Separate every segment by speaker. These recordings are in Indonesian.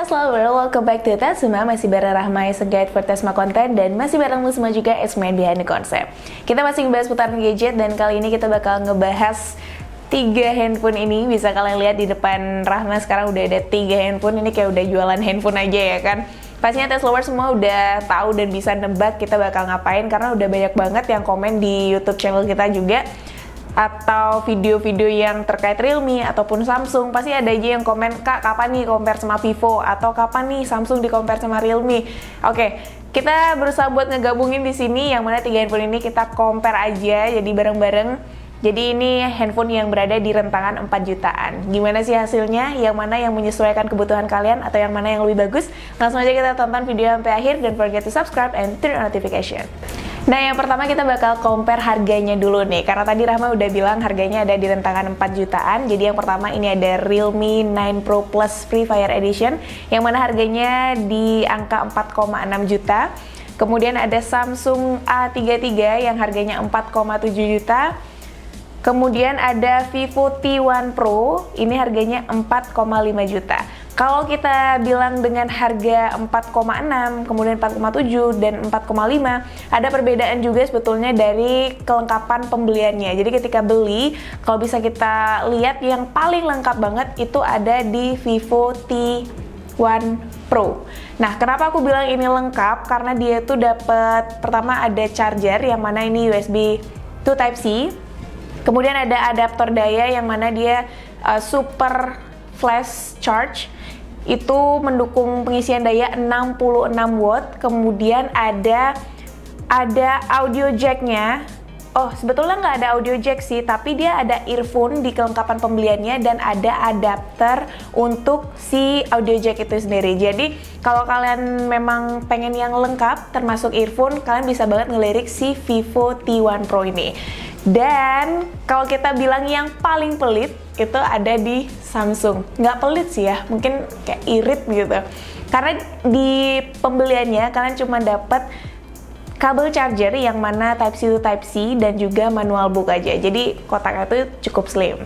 Speaker 1: Tesla World, welcome back to Tesla. Masih bareng Rahma as a guide for Tesla content, dan masih bareng semua juga as man behind the concept. Kita masih ngebahas putaran gadget, dan kali ini kita bakal ngebahas 3 handphone ini. Bisa kalian lihat di depan Rahma sekarang udah ada 3 handphone. Ini kayak udah jualan handphone aja ya kan. Pastinya Teslawers semua udah tahu dan bisa nebak kita bakal ngapain, karena udah banyak banget yang komen di YouTube channel kita juga, atau video-video yang terkait Realme ataupun Samsung. Pasti ada aja yang komen, "Kak, kapan nih compare sama Vivo?" Atau "Kapan nih Samsung di compare sama Realme?" Oke, kita berusaha buat ngegabungin di sini yang mana 3 handphone ini kita compare aja jadi bareng-bareng. Jadi ini handphone yang berada di rentangan 4 jutaan. Gimana sih hasilnya? Yang mana yang menyesuaikan kebutuhan kalian atau yang mana yang lebih bagus? Langsung aja kita tonton video sampai akhir. Don't forget to subscribe and turn on notification. Nah, yang pertama kita bakal compare harganya dulu nih. Karena tadi Rahma udah bilang harganya ada di rentangan 4 jutaan. Jadi yang pertama ini ada Realme 9 Pro Plus Free Fire Edition, yang mana harganya di angka 4,6 juta. Kemudian ada Samsung A33 yang harganya 4,7 juta. Kemudian ada Vivo T1 Pro, ini harganya 4,5 juta. Kalau kita bilang dengan harga 4,6, kemudian 4,7 dan 4,5, ada perbedaan juga sebetulnya dari kelengkapan pembeliannya. Jadi ketika beli, kalau bisa kita lihat yang paling lengkap banget itu ada di Vivo T1 Pro. Nah, kenapa aku bilang ini lengkap? Karena dia tuh dapat, pertama ada charger yang mana ini USB to Type-C. Kemudian ada adaptor daya yang mana dia super flash charge, itu mendukung pengisian daya 66 watt. Kemudian ada audio jacknya. Oh, sebetulnya nggak ada audio jack sih, tapi dia ada earphone di kelengkapan pembeliannya dan ada adapter untuk si audio jack itu sendiri. Jadi kalau kalian memang pengen yang lengkap termasuk earphone, kalian bisa banget ngelirik si Vivo T1 Pro ini. Dan kalau kita bilang yang paling pelit itu ada di Samsung. Nggak pelit sih ya, mungkin kayak irit gitu. Karena di pembeliannya kalian cuma dapat kabel charger yang mana Type-C to Type-C dan juga manual book aja. Jadi kotaknya itu cukup slim.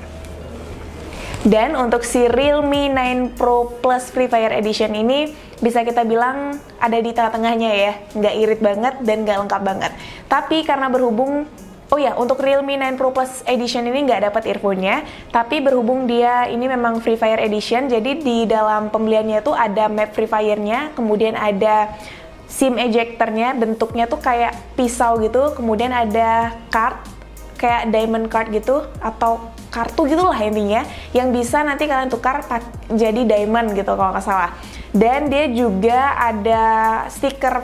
Speaker 1: Dan untuk si Realme 9 Pro Plus Free Fire Edition ini bisa kita bilang ada di tengah-tengahnya ya. Nggak irit banget dan nggak lengkap banget. Tapi karena berhubung, oh ya, untuk Realme 9 Pro Plus Edition ini nggak dapat earphone-nya, tapi berhubung dia ini memang Free Fire Edition, jadi di dalam pembeliannya itu ada map Free Fire-nya, kemudian ada SIM ejector-nya, bentuknya tuh kayak pisau gitu, kemudian ada card, kayak diamond card gitu, atau kartu gitulah intinya, yang bisa nanti kalian tukar jadi diamond gitu kalau nggak salah. Dan dia juga ada stiker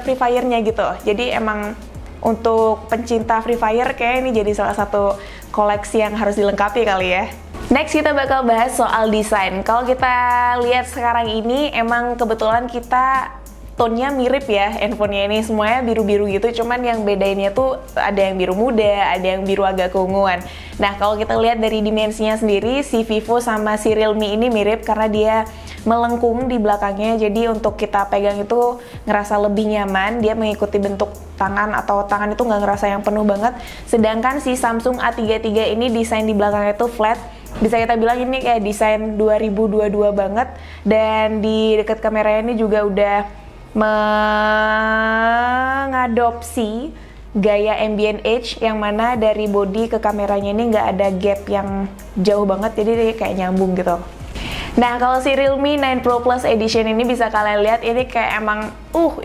Speaker 1: Free Fire-nya gitu, jadi emang untuk pencinta Free Fire kayak ini jadi salah satu koleksi yang harus dilengkapi kali ya. Next kita bakal bahas soal desain. Kalau kita lihat sekarang ini emang kebetulan kita tone-nya mirip ya handphonenya ini, semuanya biru-biru gitu, cuman yang bedainnya tuh ada yang biru muda, ada yang biru agak keunguan. Nah, kalau kita lihat dari dimensinya sendiri, si Vivo sama si Realme ini mirip karena dia melengkung di belakangnya, jadi untuk kita pegang itu ngerasa lebih nyaman, dia mengikuti bentuk tangan atau tangan itu nggak ngerasa yang penuh banget. Sedangkan si Samsung A33 ini desain di belakangnya itu flat, bisa kita bilang ini kayak desain 2022 banget, dan di dekat kameranya ini juga udah mengadopsi gaya ambient edge yang mana dari body ke kameranya ini nggak ada gap yang jauh banget, jadi dia kayak nyambung gitu. Nah, kalau si Realme 9 Pro Plus Edition ini bisa kalian lihat ini kayak emang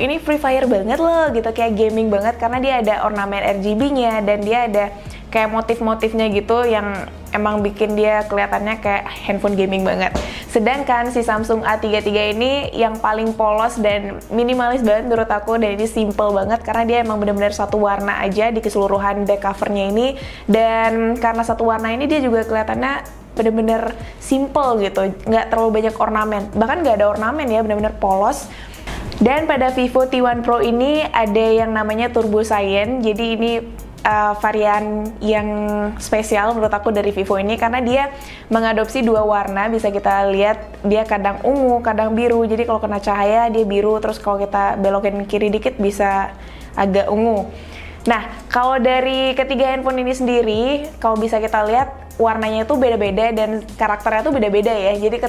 Speaker 1: ini Free Fire banget loh gitu, kayak gaming banget karena dia ada ornamen RGB-nya dan dia ada kayak motif-motifnya gitu yang emang bikin dia kelihatannya kayak handphone gaming banget. Sedangkan si Samsung A33 ini yang paling polos dan minimalis banget menurut aku, dan ini simple banget karena dia emang benar-benar satu warna aja di keseluruhan back covernya ini, dan karena satu warna ini dia juga kelihatannya bener-bener simple gitu, nggak terlalu banyak ornamen, bahkan nggak ada ornamen ya, bener-bener polos. Dan pada Vivo T1 Pro ini ada yang namanya Turbo Cyan, jadi ini varian yang spesial menurut aku dari Vivo ini karena dia mengadopsi 2 warna. Bisa kita lihat dia kadang ungu, kadang biru, jadi kalau kena cahaya dia biru, terus kalau kita belokin kiri dikit bisa agak ungu. Nah, kalau dari ketiga handphone ini sendiri, kalau bisa kita lihat warnanya itu beda-beda dan karakternya tuh beda-beda ya. Jadi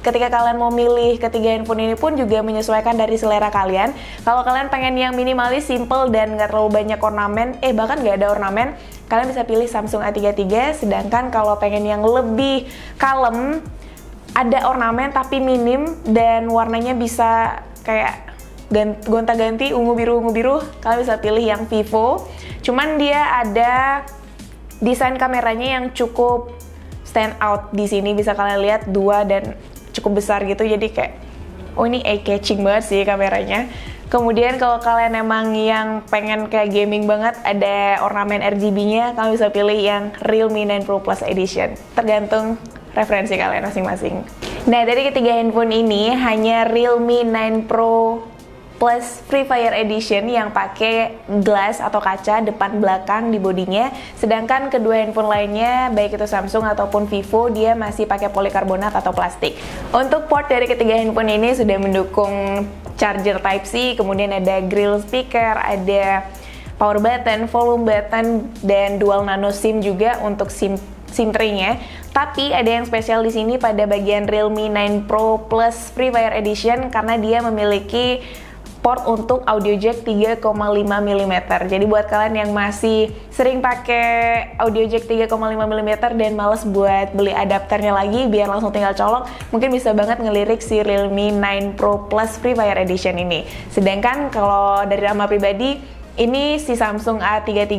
Speaker 1: ketika kalian mau milih ketiga handphone ini pun juga menyesuaikan dari selera kalian. Kalau kalian pengen yang minimalis, simple, dan nggak terlalu banyak ornamen, bahkan nggak ada ornamen, kalian bisa pilih Samsung A33. Sedangkan kalau pengen yang lebih kalem, ada ornamen tapi minim, dan warnanya bisa kayak gonta-ganti, ungu biru, kalian bisa pilih yang Vivo. Cuman dia ada desain kameranya yang cukup stand out di sini, bisa kalian lihat 2 dan cukup besar gitu, jadi kayak ini eye-catching banget sih kameranya. Kemudian kalau kalian emang yang pengen kayak gaming banget, ada ornamen RGB-nya, kalian bisa pilih yang Realme 9 Pro Plus Edition. Tergantung referensi kalian masing-masing. Nah, dari ketiga handphone ini hanya Realme 9 Pro Plus Free Fire Edition yang pakai glass atau kaca depan belakang di bodinya, sedangkan kedua handphone lainnya baik itu Samsung ataupun Vivo dia masih pakai polikarbonat atau plastik. Untuk port dari ketiga handphone ini sudah mendukung charger Type-C, kemudian ada grill speaker, ada power button, volume button, dan dual nano SIM juga untuk SIM tray-nya. Tapi ada yang spesial di sini pada bagian Realme 9 Pro Plus Free Fire Edition karena dia memiliki port untuk audio jack 3,5 mm. Jadi buat kalian yang masih sering pakai audio jack 3,5 mm dan males buat beli adapternya lagi biar langsung tinggal colok, mungkin bisa banget ngelirik si Realme 9 Pro Plus Free Fire Edition ini. Sedangkan kalau dari Rama pribadi, ini si Samsung A33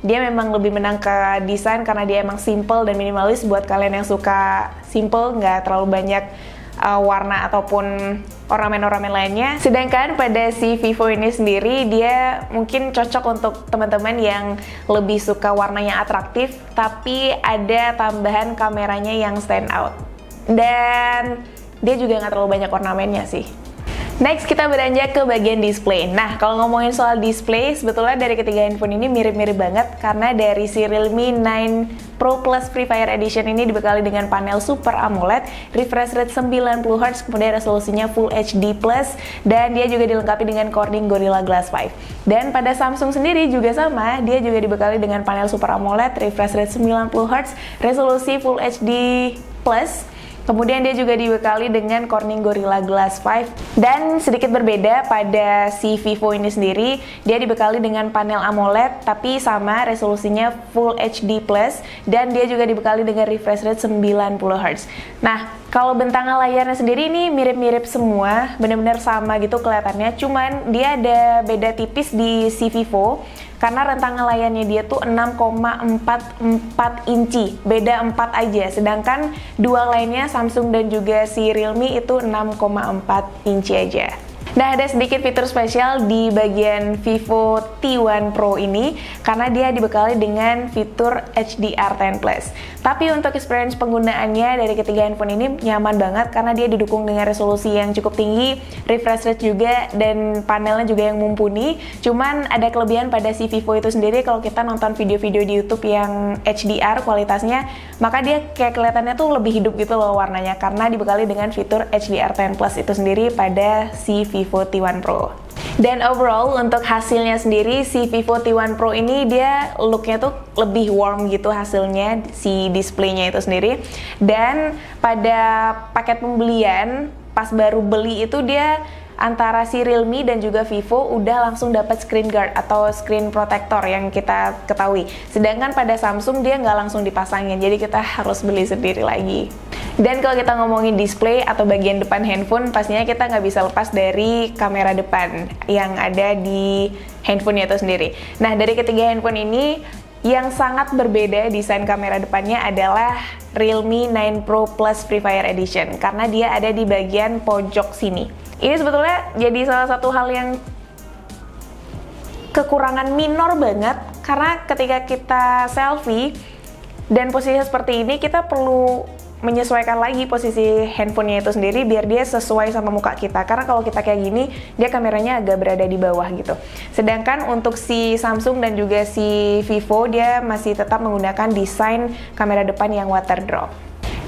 Speaker 1: dia memang lebih menang ke desain karena dia emang simple dan minimalis. Buat kalian yang suka simple, nggak terlalu banyak warna ataupun ornamen-ornamen lainnya. Sedangkan pada si Vivo ini sendiri, dia mungkin cocok untuk teman-teman yang lebih suka warnanya atraktif, tapi ada tambahan kameranya yang stand out. Dan dia juga nggak terlalu banyak ornamennya sih. Next, kita beranjak ke bagian display. Nah, kalau ngomongin soal display, sebetulnya dari ketiga handphone ini mirip-mirip banget karena dari si Realme 9 Pro Plus Free Fire Edition ini dibekali dengan panel Super AMOLED, refresh rate 90Hz, kemudian resolusinya Full HD+, dan dia juga dilengkapi dengan Corning Gorilla Glass 5. Dan pada Samsung sendiri juga sama, dia juga dibekali dengan panel Super AMOLED, refresh rate 90Hz, resolusi Full HD+, kemudian dia juga dibekali dengan Corning Gorilla Glass 5. Dan sedikit berbeda pada si Vivo ini sendiri, dia dibekali dengan panel AMOLED tapi sama resolusinya Full HD+, dan dia juga dibekali dengan refresh rate 90Hz. Nah, kalau bentangan layarnya sendiri ini mirip-mirip semua, benar-benar sama gitu kelihatannya, cuman dia ada beda tipis di si Vivo karena rentangan layarnya dia tuh 6,44 inci, beda 4 aja, sedangkan dua lainnya Samsung dan juga si Realme itu 6,4 inci aja. Nah, ada sedikit fitur spesial di bagian Vivo T1 Pro ini karena dia dibekali dengan fitur HDR10+. Tapi untuk experience penggunaannya dari ketiga handphone ini nyaman banget karena dia didukung dengan resolusi yang cukup tinggi, refresh rate juga, dan panelnya juga yang mumpuni. Cuman ada kelebihan pada si Vivo itu sendiri, kalau kita nonton video-video di YouTube yang HDR kualitasnya, maka dia kayak kelihatannya tuh lebih hidup gitu loh warnanya karena dibekali dengan fitur HDR10+ itu sendiri pada si Vivo T1 Pro. Dan overall untuk hasilnya sendiri, si Vivo T1 Pro ini dia looknya tuh lebih warm gitu hasilnya, si displaynya itu sendiri. Dan pada paket pembelian pas baru beli itu dia antara si Realme dan juga Vivo udah langsung dapat screen guard atau screen protector yang kita ketahui. Sedangkan pada Samsung dia nggak langsung dipasangin, jadi kita harus beli sendiri lagi. Dan kalau kita ngomongin display atau bagian depan handphone, pastinya kita nggak bisa lepas dari kamera depan yang ada di handphonenya itu sendiri. Nah, dari ketiga handphone ini, yang sangat berbeda desain kamera depannya adalah Realme 9 Pro Plus Free Fire Edition, karena dia ada di bagian pojok sini. Ini sebetulnya jadi salah satu hal yang kekurangan minor banget, karena ketika kita selfie dan posisi seperti ini, kita perlu menyesuaikan lagi posisi handphonenya itu sendiri biar dia sesuai sama muka kita, karena kalau kita kayak gini dia kameranya agak berada di bawah gitu. Sedangkan untuk si Samsung dan juga si Vivo dia masih tetap menggunakan desain kamera depan yang water drop.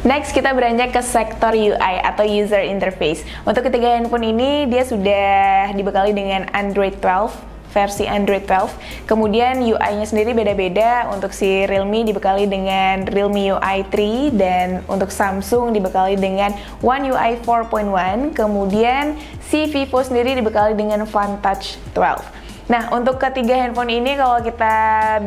Speaker 1: Next, kita beranjak ke sektor UI atau user interface. Untuk ketiga handphone ini dia sudah dibekali dengan Android 12 versi Android 12. Kemudian UI-nya sendiri beda-beda. Untuk si Realme dibekali dengan Realme UI 3 dan untuk Samsung dibekali dengan One UI 4.1. Kemudian si Vivo sendiri dibekali dengan Vantage 12. Nah, untuk ketiga handphone ini kalau kita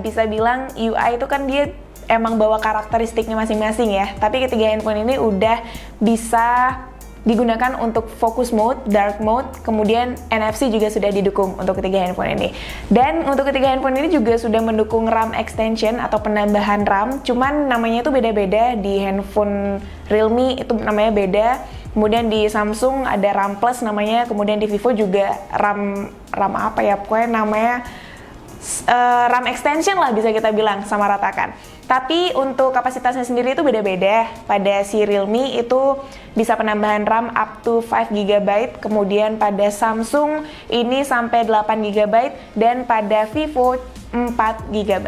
Speaker 1: bisa bilang UI itu kan dia emang bawa karakteristiknya masing-masing ya. Tapi ketiga handphone ini udah bisa digunakan untuk focus mode, dark mode, kemudian NFC juga sudah didukung untuk ketiga handphone ini. Dan untuk ketiga handphone ini juga sudah mendukung RAM extension atau penambahan RAM, cuman namanya itu beda-beda. Di handphone Realme itu namanya beda, kemudian di Samsung ada RAM Plus namanya, kemudian di Vivo juga RAM apa ya, pokoknya namanya RAM extension lah bisa kita bilang, sama ratakan. Tapi untuk kapasitasnya sendiri itu beda-beda. Pada si Realme itu bisa penambahan RAM up to 5 GB, kemudian pada Samsung ini sampai 8 GB, dan pada Vivo 4 GB.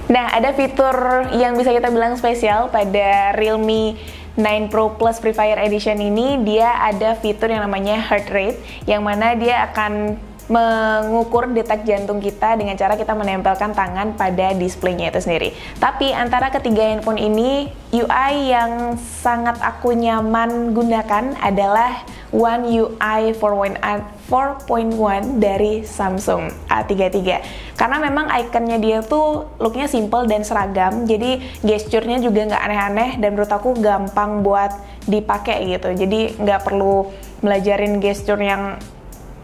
Speaker 1: Nah, ada fitur yang bisa kita bilang spesial pada Realme 9 Pro Plus Free Fire Edition ini. Dia ada fitur yang namanya heart rate, yang mana dia akan mengukur detak jantung kita dengan cara kita menempelkan tangan pada displaynya itu sendiri. Tapi antara ketiga handphone ini, UI yang sangat aku nyaman gunakan adalah One UI 4.1 dari Samsung A33. Karena memang ikonnya dia tuh looknya simple dan seragam, jadi gesturnya juga nggak aneh-aneh dan menurut aku gampang buat dipakai gitu. Jadi nggak perlu belajarin gestur yang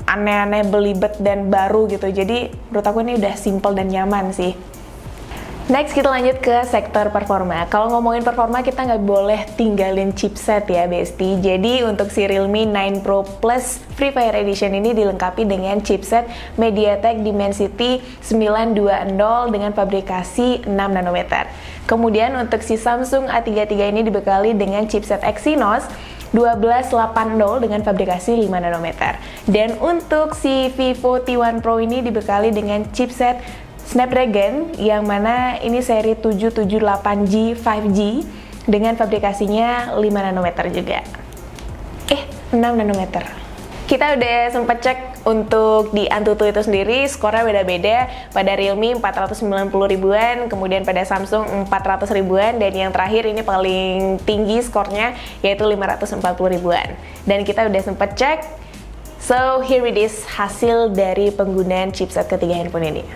Speaker 1: aneh-aneh, belibet, dan baru gitu. Jadi menurut aku ini udah simple dan nyaman sih. Next kita lanjut ke sektor performa. Kalau ngomongin performa kita nggak boleh tinggalin chipset ya Besti. Jadi untuk si Realme 9 Pro Plus Free Fire Edition ini dilengkapi dengan chipset MediaTek Dimensity 920 dengan fabrikasi 6 nanometer. Kemudian untuk si Samsung A33 ini dibekali dengan chipset Exynos 1280 dengan fabrikasi 5 nanometer. Dan untuk si Vivo T1 Pro ini dibekali dengan chipset Snapdragon yang mana ini seri 778G 5G dengan fabrikasinya 5 nanometer juga. 6 nanometer. Kita udah sempat cek untuk di Antutu itu sendiri, skornya beda-beda. Pada Realme 490 ribuan, kemudian pada Samsung 400 ribuan, dan yang terakhir ini paling tinggi skornya yaitu 540 ribuan. Dan kita udah sempat cek, so here it is hasil dari penggunaan chipset ketiga handphone ini.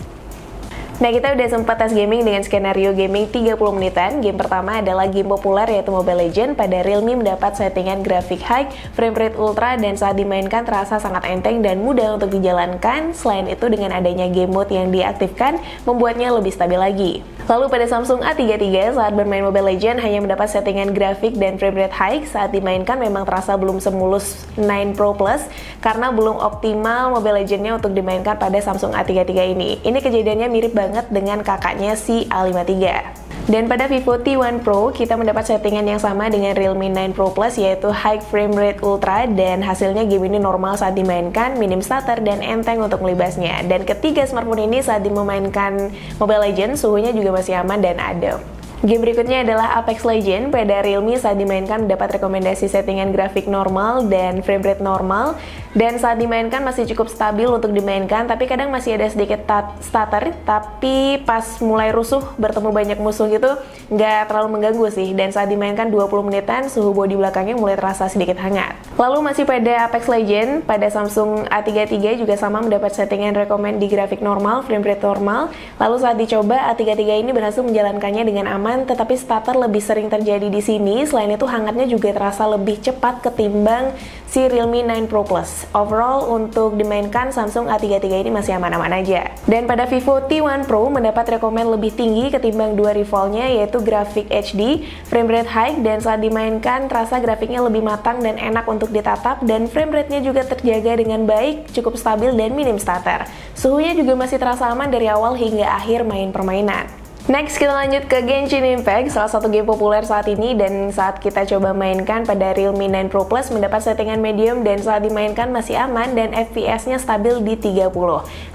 Speaker 1: Nah, kita udah sempat tes gaming dengan skenario gaming 30 menitan. Game pertama adalah game populer yaitu Mobile Legends. Pada Realme mendapat settingan grafik high, frame rate ultra, dan saat dimainkan terasa sangat enteng dan mudah untuk dijalankan. Selain itu, dengan adanya game mode yang diaktifkan, membuatnya lebih stabil lagi. Lalu pada Samsung A33 saat bermain Mobile Legends hanya mendapat settingan grafik dan frame rate high. Saat dimainkan memang terasa belum semulus 9 Pro Plus karena belum optimal Mobile Legends-nya untuk dimainkan pada Samsung A33 ini. Ini kejadiannya mirip banget dengan kakaknya si A53. Dan pada Vivo T1 Pro, kita mendapat settingan yang sama dengan Realme 9 Pro Plus, yaitu High Frame Rate Ultra, dan hasilnya game ini normal saat dimainkan, minim stutter, dan enteng untuk melibasnya. Dan ketiga smartphone ini saat dimainkan Mobile Legends, suhunya juga masih aman dan adem. Game berikutnya adalah Apex Legends. Pada Realme saat dimainkan mendapat rekomendasi settingan grafik normal dan frame rate normal, dan saat dimainkan masih cukup stabil untuk dimainkan, tapi kadang masih ada sedikit stutter, tapi pas mulai rusuh bertemu banyak musuh gitu nggak terlalu mengganggu sih. Dan saat dimainkan 20 menitan suhu bodi belakangnya mulai terasa sedikit hangat. Lalu masih pada Apex Legends, pada Samsung A33 juga sama mendapat settingan rekomend di grafik normal, frame rate normal. Lalu saat dicoba A33 ini berhasil menjalankannya dengan aman, tetapi stutter lebih sering terjadi di sini. Selain itu hangatnya juga terasa lebih cepat ketimbang si Realme 9 Pro Plus. Overall untuk dimainkan Samsung A33 ini masih aman-aman aja. Dan pada Vivo T1 Pro mendapat rekomend lebih tinggi ketimbang dua rivalnya, yaitu grafik HD, frame rate high, dan saat dimainkan terasa grafiknya lebih matang dan enak untuk ditatap, dan frame rate-nya juga terjaga dengan baik, cukup stabil dan minim stutter. Suhunya juga masih terasa aman dari awal hingga akhir main permainan. Next kita lanjut ke Genshin Impact, salah satu game populer saat ini, dan saat kita coba mainkan pada Realme 9 Pro Plus mendapat settingan medium dan saat dimainkan masih aman dan FPS-nya stabil di 30.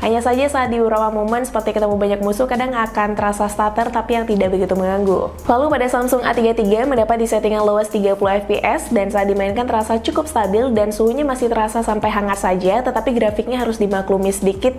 Speaker 1: Hanya saja saat di beberapa momen seperti ketemu banyak musuh kadang akan terasa stutter tapi yang tidak begitu mengganggu. Lalu pada Samsung A33 mendapat di settingan lowest 30 FPS dan saat dimainkan terasa cukup stabil dan suhunya masih terasa sampai hangat saja, tetapi grafiknya harus dimaklumi sedikit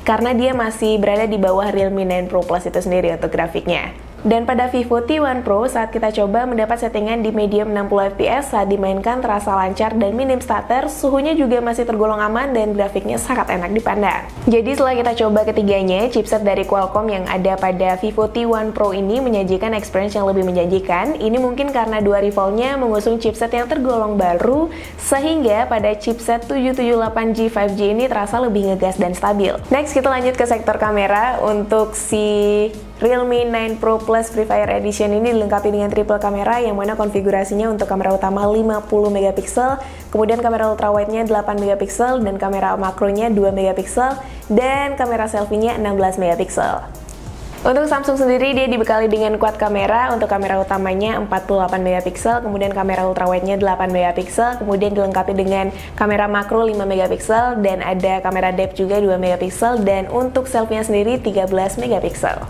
Speaker 1: karena dia masih berada di bawah Realme 9 Pro Plus itu sendiri untuk grafiknya. Dan pada Vivo T1 Pro saat kita coba mendapat settingan di medium 60 fps, saat dimainkan terasa lancar dan minim stutter, suhunya juga masih tergolong aman dan grafiknya sangat enak dipandang. Jadi setelah kita coba ketiganya, chipset dari Qualcomm yang ada pada Vivo T1 Pro ini menyajikan experience yang lebih menjanjikan. Ini mungkin karena dua rivalnya mengusung chipset yang tergolong baru, sehingga pada chipset 778G 5G ini terasa lebih ngegas dan stabil. Next kita lanjut ke sektor kamera. Untuk si Realme 9 Pro Plus Free Fire Edition ini dilengkapi dengan triple kamera yang mana konfigurasinya untuk kamera utama 50 megapiksel, kemudian kamera ultrawide-nya 8 megapiksel dan kamera makronya 2 megapiksel dan kamera selfie-nya 16 megapiksel. Untuk Samsung sendiri dia dibekali dengan quad kamera, untuk kamera utamanya 48 megapiksel, kemudian kamera ultrawide-nya 8 megapiksel, kemudian dilengkapi dengan kamera makro 5 megapiksel dan ada kamera depth juga 2 megapiksel dan untuk selfie-nya sendiri 13 megapiksel.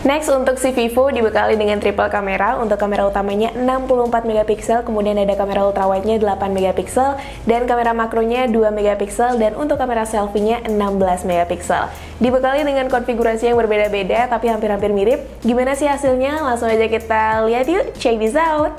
Speaker 1: Next, untuk si Vivo dibekali dengan triple kamera, untuk kamera utamanya 64 megapiksel, kemudian ada kamera ultrawide-nya 8 megapiksel, dan kamera makronya 2 megapiksel, dan untuk kamera selfie-nya 16 megapiksel. Dibekali dengan konfigurasi yang berbeda-beda, tapi hampir-hampir mirip. Gimana sih hasilnya? Langsung aja kita lihat yuk, check this out!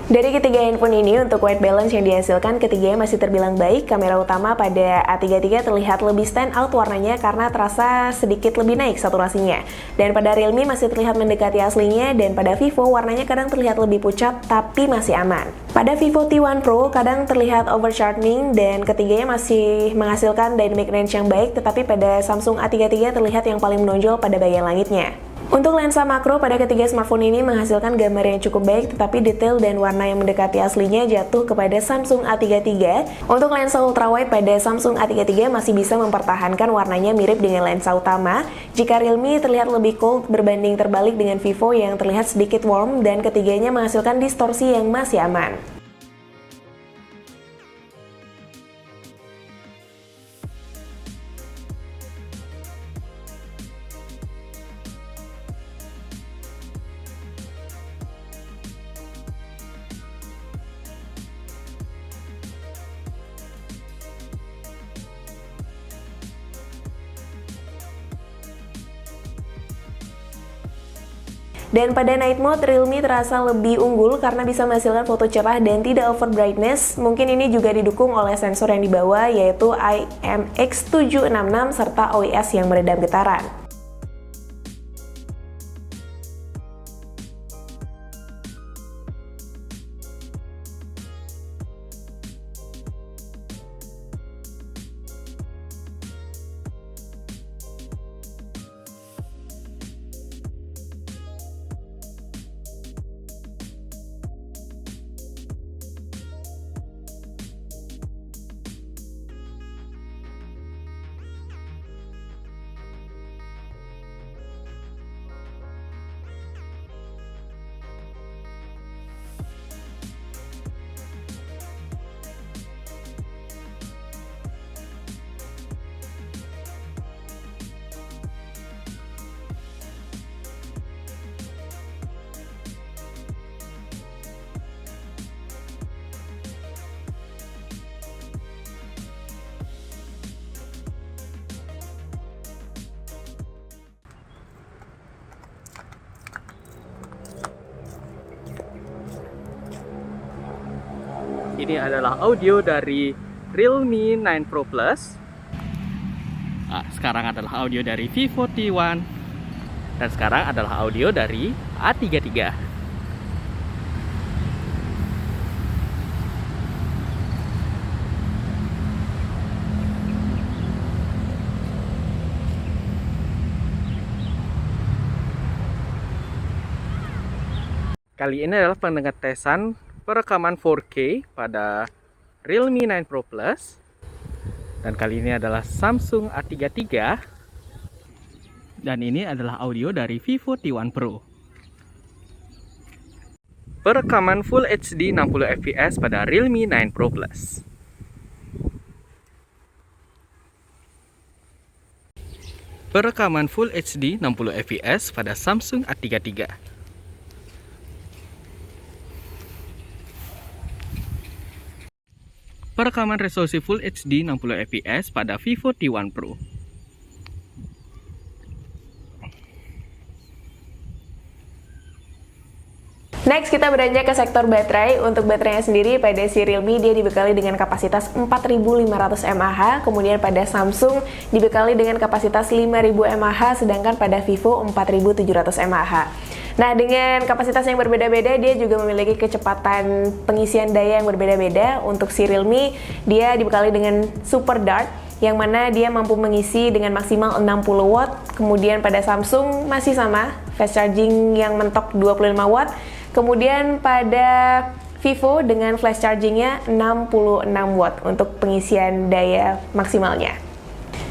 Speaker 1: Dari ketiga handphone ini, untuk white balance yang dihasilkan, ketiganya masih terbilang baik. Kamera utama pada A33 terlihat lebih stand out warnanya karena terasa sedikit lebih naik saturasinya. Dan pada Realme masih terlihat mendekati aslinya, dan pada Vivo warnanya kadang terlihat lebih pucat tapi masih aman. Pada Vivo T1 Pro kadang terlihat oversharpening dan ketiganya masih menghasilkan dynamic range yang baik, tetapi pada Samsung A33 terlihat yang paling menonjol pada bagian langitnya. Untuk lensa makro pada ketiga smartphone ini menghasilkan gambar yang cukup baik, tetapi detail dan warna yang mendekati aslinya jatuh kepada Samsung A33. Untuk lensa ultrawide pada Samsung A33 masih bisa mempertahankan warnanya mirip dengan lensa utama. Jika Realme terlihat lebih cold berbanding terbalik dengan Vivo yang terlihat sedikit warm, dan ketiganya menghasilkan distorsi yang masih aman. Dan pada night mode, Realme terasa lebih unggul karena bisa menghasilkan foto cerah dan tidak over brightness. Mungkin ini juga didukung oleh sensor yang dibawa yaitu IMX766 serta OIS yang meredam getaran.
Speaker 2: Ini adalah audio dari Realme 9 Pro Plus. Nah, sekarang adalah audio dari Vivo T1. Dan sekarang adalah audio dari A33. Kali ini adalah pengetesan perekaman 4K pada Realme 9 Pro Plus. Dan kali ini adalah Samsung A33. Dan ini adalah audio dari Vivo T1 Pro. Perekaman Full HD 60 fps pada Realme 9 Pro Plus. Perekaman Full HD 60 fps pada Samsung A33. Perekaman resolusi Full HD 60 fps pada Vivo T1 Pro.
Speaker 1: Next, kita beranjak ke sektor baterai. Untuk baterainya sendiri, pada si Realme dia dibekali dengan kapasitas 4500 mAh, kemudian pada Samsung dibekali dengan kapasitas 5000 mAh, sedangkan pada Vivo 4700 mAh. Nah, dengan kapasitas yang berbeda-beda, dia juga memiliki kecepatan pengisian daya yang berbeda-beda. Untuk si Realme, dia dibekali dengan Super Dart, yang mana dia mampu mengisi dengan maksimal 60 watt. Kemudian pada Samsung masih sama, fast charging yang mentok 25 watt. Kemudian pada Vivo dengan flash chargingnya 66 watt untuk pengisian daya maksimalnya.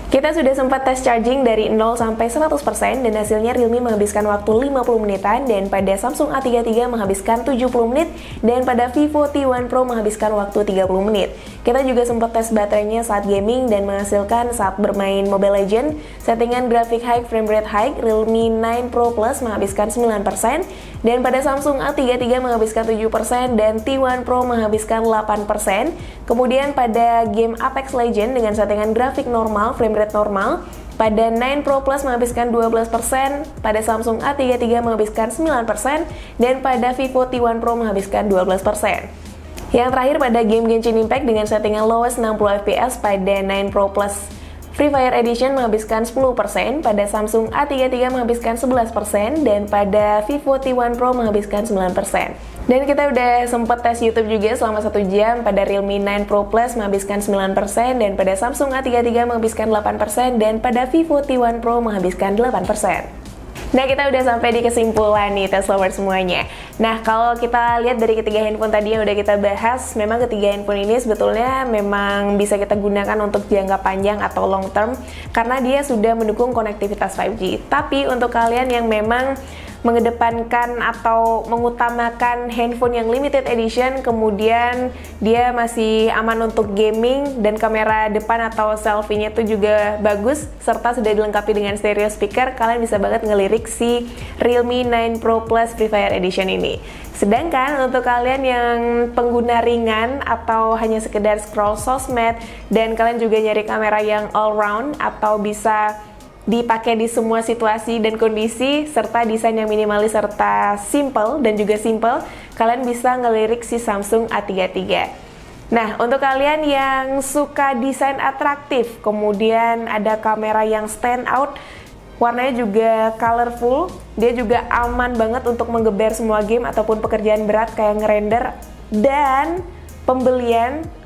Speaker 1: Kita sudah sempat tes charging dari 0 sampai 100% dan hasilnya Realme menghabiskan waktu 50 menitan, dan pada Samsung A33 menghabiskan 70 menit, dan pada Vivo T1 Pro menghabiskan waktu 30 menit. Kita juga sempat tes baterainya saat gaming dan menghasilkan saat bermain Mobile Legends. Settingan grafik high, frame rate high, Realme 9 Pro Plus menghabiskan 9%, dan pada Samsung A33 menghabiskan 7%, dan T1 Pro menghabiskan 8%. Kemudian pada game Apex Legends dengan settingan grafik normal, frame rate normal, pada 9 Pro Plus menghabiskan 12%, pada Samsung A33 menghabiskan 9%, dan pada Vivo T1 Pro menghabiskan 12%. Yang terakhir pada game Genshin Impact dengan settingan lowest 60 fps pada 9 Pro Plus Free Fire Edition menghabiskan 10%, pada Samsung A33 menghabiskan 11%, dan pada Vivo T1 Pro menghabiskan 9%. Dan kita udah sempat tes YouTube juga selama 1 jam. Pada Realme 9 Pro Plus menghabiskan 9%, dan pada Samsung A33 menghabiskan 8%, dan pada Vivo T1 Pro menghabiskan 8%. Nah, kita udah sampai di kesimpulan nih, tes lover semuanya. Nah, kalau kita lihat dari ketiga handphone tadi yang udah kita bahas, memang ketiga handphone ini sebetulnya memang bisa kita gunakan untuk jangka panjang atau long term, karena dia sudah mendukung konektivitas 5G. Tapi untuk kalian yang memang mengedepankan atau mengutamakan handphone yang limited edition, kemudian dia masih aman untuk gaming dan kamera depan atau selfie-nya itu juga bagus, serta sudah dilengkapi dengan stereo speaker, kalian bisa banget ngelirik si Realme 9 Pro Plus Free Fire Edition ini. Sedangkan untuk kalian yang pengguna ringan atau hanya sekedar scroll sosmed dan kalian juga nyari kamera yang all round atau bisa dipakai di semua situasi dan kondisi, serta desain yang minimalis serta simple dan juga simple, kalian bisa ngelirik si Samsung A33. Nah, untuk kalian yang suka desain atraktif, kemudian ada kamera yang stand out, warnanya juga colorful, dia juga aman banget untuk menggeber semua game ataupun pekerjaan berat kayak ngerender, dan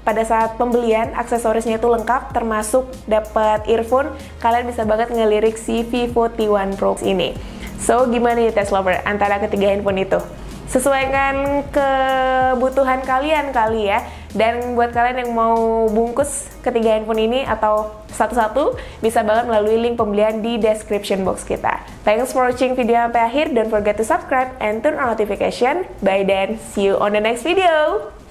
Speaker 1: pada saat pembelian aksesorisnya itu lengkap, termasuk dapat earphone. Kalian bisa banget ngelirik si Vivo T1 Pro ini. So, gimana nih tes lover antara ketiga handphone itu? Sesuaikan kebutuhan kalian kali ya. Dan buat kalian yang mau bungkus ketiga handphone ini atau satu-satu, bisa banget melalui link pembelian di description box kita. Thanks for watching video sampai akhir. Don't forget to subscribe and turn on notification. Bye then, see you on the next video.